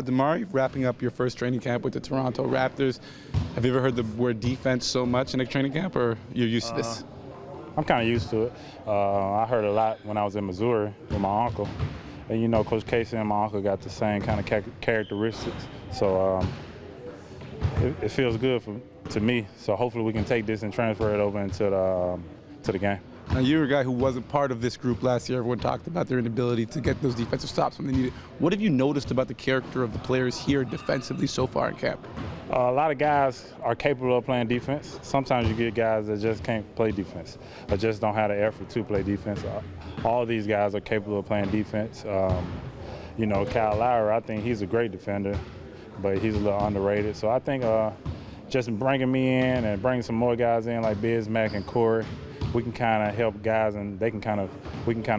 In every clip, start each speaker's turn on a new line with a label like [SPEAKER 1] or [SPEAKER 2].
[SPEAKER 1] DeMarre, wrapping up your first training camp with the Toronto Raptors. Have you ever heard the word defense so much in a training camp, or you're used to this?
[SPEAKER 2] I'm kind of used to it. I heard a lot when I was in Missouri with my uncle. And, you know, Coach Casey and my uncle got the same kind of characteristics. So it feels good to me. So hopefully we can take this and transfer it over into the game.
[SPEAKER 1] Now, you're a guy who wasn't part of this group last year. Everyone talked about their inability to get those defensive stops when they needed. What have you noticed about the character of the players here defensively so far in camp?
[SPEAKER 2] A lot of guys are capable of playing defense. Sometimes you get guys that just can't play defense or just don't have the effort to play defense. All these guys are capable of playing defense. You know, Kyle Lowry, I think he's a great defender, but he's a little underrated. So I think just bringing me in and bringing some more guys in like Bismack and Corey, we can kind of help guys, and we can kind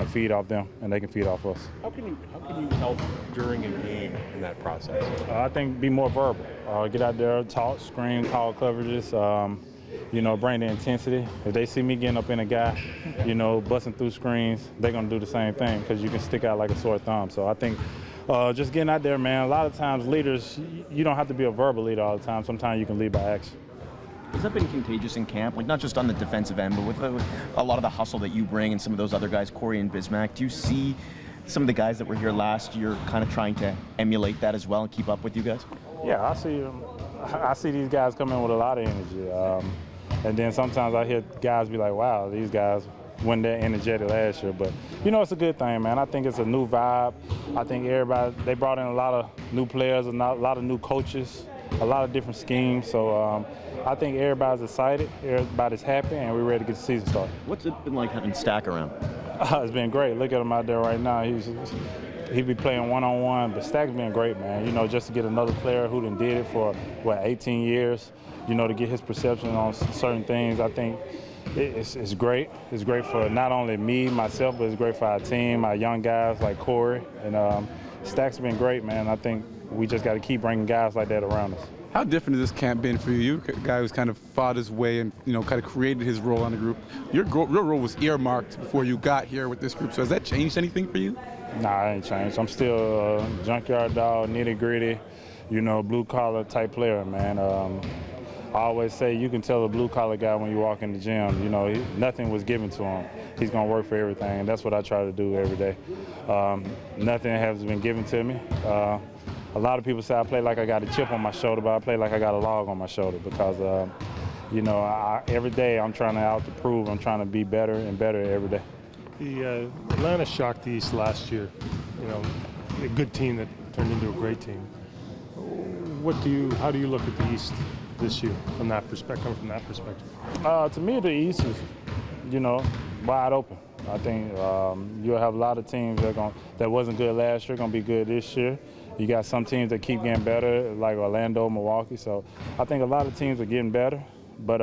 [SPEAKER 2] of feed off them, and they can feed off us.
[SPEAKER 3] How can you help during a game in that process?
[SPEAKER 2] I think be more verbal. Get out there, talk, scream, call coverages. You know, bring the intensity. If they see me getting up in a guy, you know, busting through screens, they're gonna do the same thing because you can stick out like a sore thumb. So I think just getting out there, man. A lot of times, leaders, you don't have to be a verbal leader all the time. Sometimes you can lead by action.
[SPEAKER 4] Has that been contagious in camp? Like, not just on the defensive end, but with a lot of the hustle that you bring and some of those other guys, Corey and Bismack. Do you see some of the guys that were here last year kind of trying to emulate that as well and keep up with you guys?
[SPEAKER 2] Yeah, I see these guys come in with a lot of energy. And then sometimes I hear guys be like, wow, these guys weren't that energetic last year. But, you know, it's a good thing, man. I think it's a new vibe. I think they brought in a lot of new players, a lot of new coaches, a lot of different schemes. So I think everybody's excited, everybody's happy, and we're ready to get the season started.
[SPEAKER 4] What's it been like having Stack around?
[SPEAKER 2] It's been great. Look at him out there right now. He be playing one-on-one, but Stack's been great, man. You know, just to get another player who done did it for, 18 years, you know, to get his perception on certain things, I think it's great. It's great for not only me, myself, but it's great for our team, our young guys like Corey. And Stack's been great, man. I think we just got to keep bringing guys like that around us.
[SPEAKER 1] How different has this camp been for you? You're a guy who's kind of fought his way and, you know, kind of created his role on the group. Your role was earmarked before you got here with this group. So has that changed anything for you?
[SPEAKER 2] Nah, it ain't changed. I'm still a junkyard dog, nitty-gritty, you know, blue-collar type player, man. I always say you can tell a blue-collar guy when you walk in the gym, you know, nothing was given to him. He's going to work for everything, and that's what I try to do every day. Nothing has been given to me. A lot of people say I play like I got a chip on my shoulder, but I play like I got a log on my shoulder because, you know, every day I'm trying to out-to-prove. I'm trying to be better and better every day.
[SPEAKER 3] The Atlanta shocked the East last year. You know, a good team that turned into a great team. How do you look at the East this year from that perspective?
[SPEAKER 2] To me, the East is, you know, wide open. I think you'll have a lot of teams that wasn't good last year going to be good this year. You got some teams that keep getting better, like Orlando, Milwaukee. So I think a lot of teams are getting better, but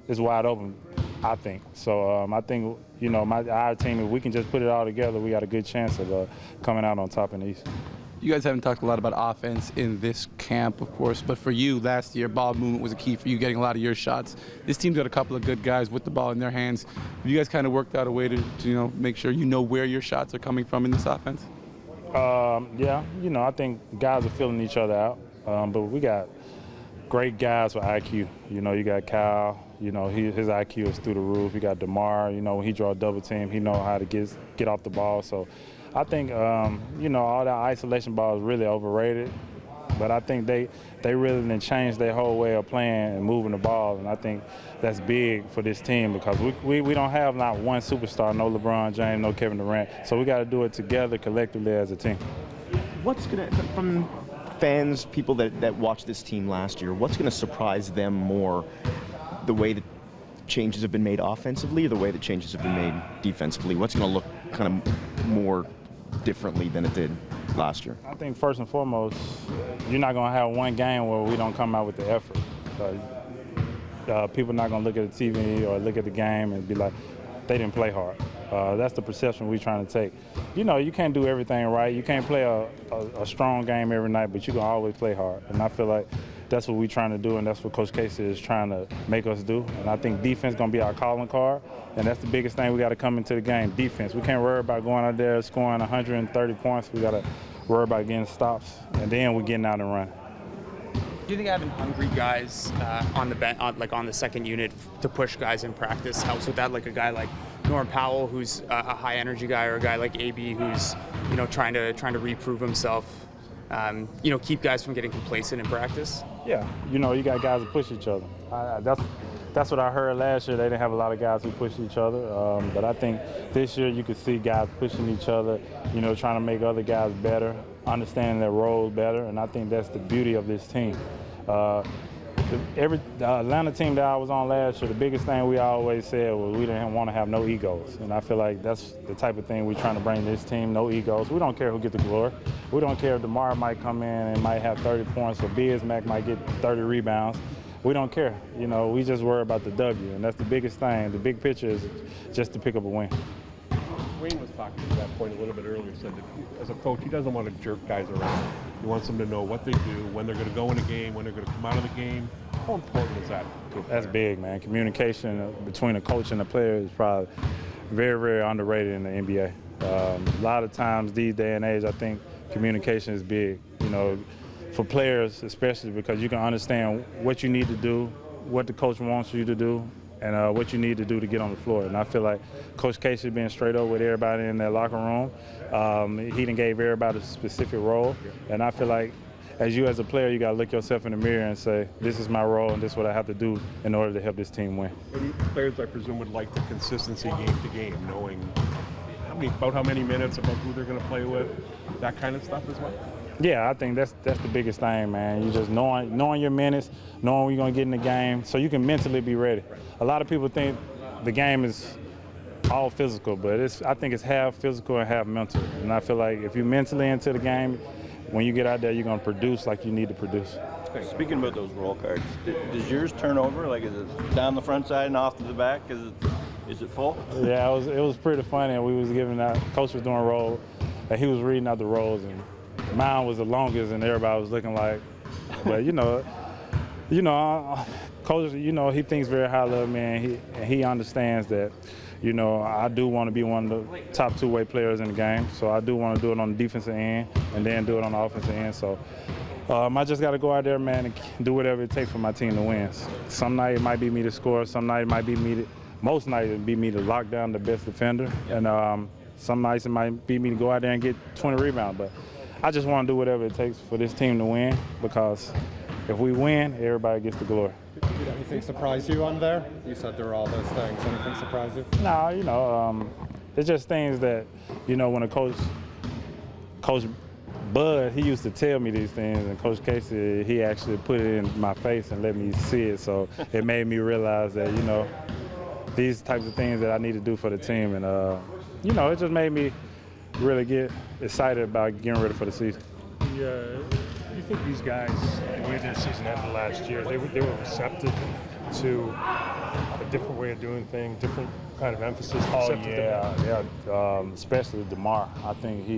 [SPEAKER 2] it's wide open, I think. So I think, you know, our team, if we can just put it all together, we got a good chance of coming out on top in the East.
[SPEAKER 1] You guys haven't talked a lot about offense in this camp, of course, but for you, last year, ball movement was a key for you, getting a lot of your shots. This team's got a couple of good guys with the ball in their hands. Have you guys kind of worked out a way to you know, make sure you know where your shots are coming from in this offense?
[SPEAKER 2] Yeah, you know, I think guys are filling each other out, but we got great guys with IQ. You know, you got Kyle, you know, his IQ is through the roof. You got DeMarre, you know, when he draw a double team, he know how to get off the ball. So I think, you know, all that isolation ball is really overrated, but I think they really done changed their whole way of playing and moving the ball, and I think that's big for this team because we don't have not one superstar, no LeBron James, no Kevin Durant, so we got to do it together collectively as a team.
[SPEAKER 4] What's going to, from fans, people that watched this team last year, what's going to surprise them more, the way that changes have been made offensively or the way that changes have been made defensively? What's going to look kind of more differently than it did last year?
[SPEAKER 2] I think first and foremost, you're not going to have one game where we don't come out with the effort. People are not going to look at the TV or look at the game and be like, they didn't play hard. That's the perception we're trying to take. You know, you can't do everything right. You can't play a strong game every night, but you can always play hard. And I feel like that's what we're trying to do, and that's what Coach Casey is trying to make us do. And I think defense is going to be our calling card, and that's the biggest thing we got to come into the game, defense. We can't worry about going out there scoring 130 points. We got to worry about getting stops, and then we're getting out and running.
[SPEAKER 5] Do you think having hungry guys on the bench, on the second unit to push guys in practice helps with that? Like a guy like Norm Powell, who's a high energy guy, or a guy like AB, who's trying to reprove himself. Keep guys from getting complacent in practice.
[SPEAKER 2] Yeah, you got guys who push each other. That's what I heard last year. They didn't have a lot of guys who pushed each other. But I think this year you could see guys pushing each other, trying to make other guys better, understanding their roles better. And I think that's the beauty of this team. The Atlanta team that I was on last year, the biggest thing we always said was we didn't want to have no egos. And I feel like that's the type of thing we're trying to bring to this team, no egos. We don't care who gets the glory. We don't care if DeMarre might come in and might have 30 points or Bismack might get 30 rebounds. We don't care. We just worry about the W, and that's the biggest thing. The big picture is just to pick up a win.
[SPEAKER 6] Wayne was talking to that point a little bit earlier, said that as a coach, he doesn't want to jerk guys around. He wants them to know what they do, when they're going to go in a game, when they're going to come out of the game. How important is that?
[SPEAKER 2] That's big, man. Communication between a coach and a player is probably very, very underrated in the NBA. A lot of times these day and age, I think communication is big, for players especially, because you can understand what you need to do, what the coach wants you to do, and what you need to do to get on the floor. And I feel like Coach Casey being straight up with everybody in that locker room, he done gave everybody a specific role. And I feel like as a player, you got to look yourself in the mirror and say, this is my role and this is what I have to do in order to help this team win.
[SPEAKER 6] And players, I presume, would like the consistency game to game, knowing about how many minutes, about who they're going to play with, that kind of stuff as well.
[SPEAKER 2] Yeah, I think that's the biggest thing, man. You just knowing your minutes, knowing when you're going to get in the game, so you can mentally be ready. A lot of people think the game is all physical, but I think it's half physical and half mental. And I feel like if you're mentally into the game, when you get out there, you're going to produce like you need to produce.
[SPEAKER 7] Speaking about those roll cards, does yours turn over? Like, is it down the front side and off to the back? Is it full?
[SPEAKER 2] Yeah, it was pretty funny. We was giving out, coach was doing roll, and he was reading out the rolls, and mine was the longest, and everybody was looking like, but coach, he thinks very highly of me, and he understands that, I do want to be one of the top two-way players in the game, so I do want to do it on the defensive end and then do it on the offensive end. So I just got to go out there, man, and do whatever it takes for my team to win. Some night it might be me to score, some night it might be most nights it be me to lock down the best defender, and some nights it might be me to go out there and get 20 rebounds. But I just want to do whatever it takes for this team to win, because if we win, everybody gets the glory.
[SPEAKER 8] Did anything surprise you on there? You said there were all those things. Anything surprise you?
[SPEAKER 2] No, it's just things that, when a coach Bud, he used to tell me these things, and Coach Casey, he actually put it in my face and let me see it. So it made me realize that, these types of things that I need to do for the team. And, it just made me really get excited about getting ready for the season.
[SPEAKER 3] Do you think these guys, the way their season ended last year, they were receptive to a different way of doing things, different kind of emphasis?
[SPEAKER 2] Especially DeMarre. I think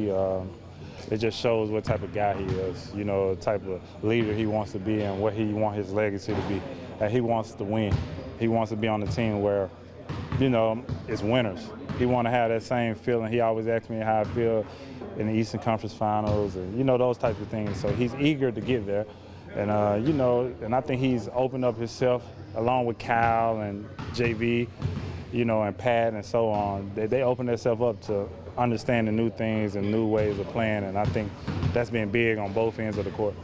[SPEAKER 2] it just shows what type of guy he is, the type of leader he wants to be and what he wants his legacy to be. And he wants to win. He wants to be on the team where, it's winners. He want to have that same feeling. He always asks me how I feel in the Eastern Conference Finals, and those types of things. So he's eager to get there, and and I think he's opened up himself along with Kyle and JV, and Pat and so on. They open themselves up to understanding new things and new ways of playing, and I think that's been big on both ends of the court.